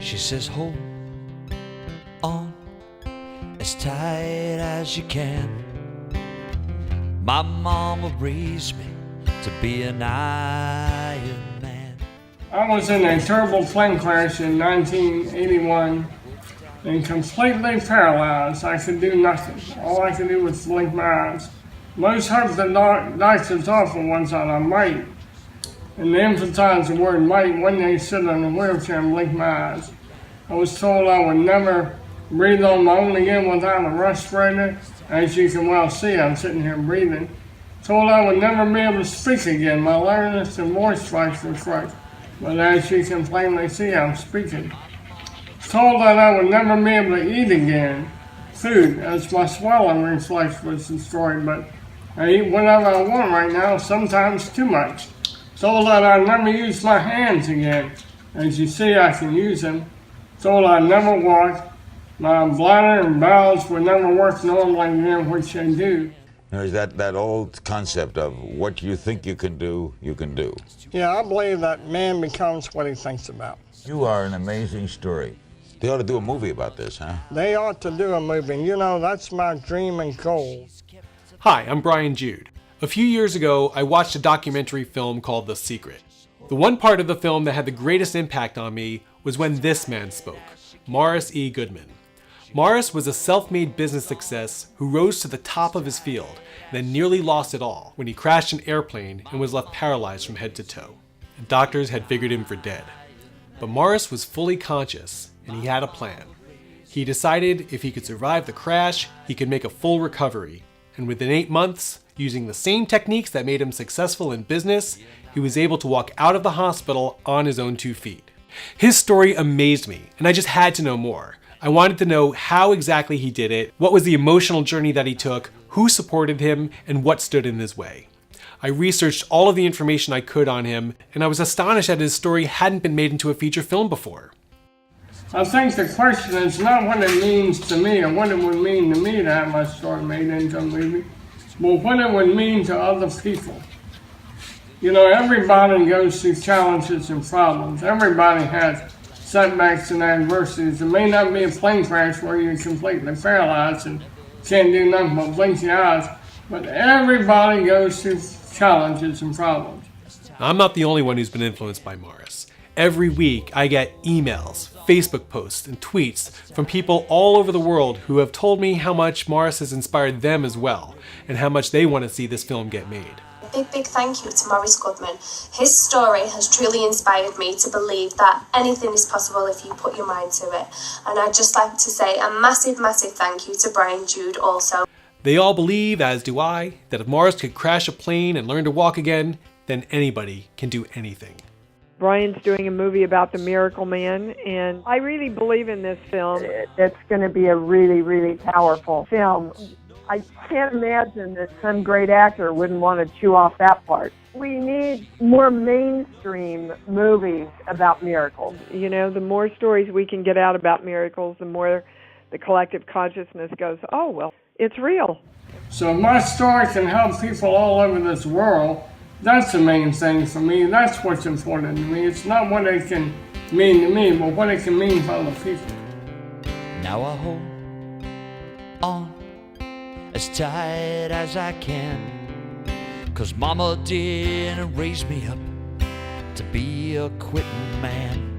She says, hold on as tight as you can. My mama raised me to be an Iron Man. I was in a terrible plane crash in 1981 and completely paralyzed. I could do nothing. All I could do was blink my eyes. Most hurt the doctors offered once on I might, and they emphasized the word might when they sit in a wheelchair and blink my eyes. I was told I would never breathe on my own again without a respirator. As you can well see, I'm sitting here breathing. Told I would never be able to speak again. My larynx and voice box was correct, but as you can plainly see, I'm speaking. Told that I would never be able to eat again, food, as my swallowing reflex was destroyed, but I eat whatever I want right now, sometimes too much. Told that I'd never use my hands again. As you see, I can use them. Told I'd never walk. My bladder and bowels would never work normally again, which they do. There's that old concept of what you think you can do, you can do. Yeah, I believe that man becomes what he thinks about. You are an amazing story. They ought to do a movie about this, huh? They ought to do a movie. You know, that's my dream and goal. Hi, I'm Brian Jude. A few years ago, I watched a documentary film called The Secret. The one part of the film that had the greatest impact on me was when this man spoke, Morris E. Goodman. Morris was a self-made business success who rose to the top of his field and then nearly lost it all when he crashed an airplane and was left paralyzed from head to toe. The doctors had figured him for dead. But Morris was fully conscious and he had a plan. He decided if he could survive the crash, he could make a full recovery. And within 8 months, using the same techniques that made him successful in business, he was able to walk out of the hospital on his own 2 feet. His story amazed me, and I just had to know more. I wanted to know how exactly he did it, what was the emotional journey that he took, who supported him, and what stood in his way. I researched all of the information I could on him, and I was astonished that his story hadn't been made into a feature film before. I think the question is not what it means to me or what it would mean to me to have my story made into a movie, but what it would mean to other people. You know, everybody goes through challenges and problems. Everybody has setbacks and adversities. It may not be a plane crash where you're completely paralyzed and can't do nothing but blink your eyes, but everybody goes through challenges and problems. I'm not the only one who's been influenced by Morris. Every week I get emails, Facebook posts, and tweets from people all over the world who have told me how much Morris has inspired them as well, and how much they want to see this film get made. Big thank you to Morris Goodman. His story has truly inspired me to believe that anything is possible if you put your mind to it. And I'd just like to say a massive thank you to Brian Jude also. They all believe, as do I, that if Morris could crash a plane and learn to walk again, then anybody can do anything. Brian's doing a movie about the Miracle Man, and I really believe in this film. It's going to be a really powerful film. I can't imagine that some great actor wouldn't want to chew off that part. We need more mainstream movies about miracles. You know, the more stories we can get out about miracles, the more the collective consciousness goes, oh, well, it's real. So if my story can help people all over this world, that's the main thing for me. That's what's important to me. It's not what it can mean to me, but what it can mean for other people. Now I hold on as tight as I can, 'cause mama didn't raise me up to be a quitting man.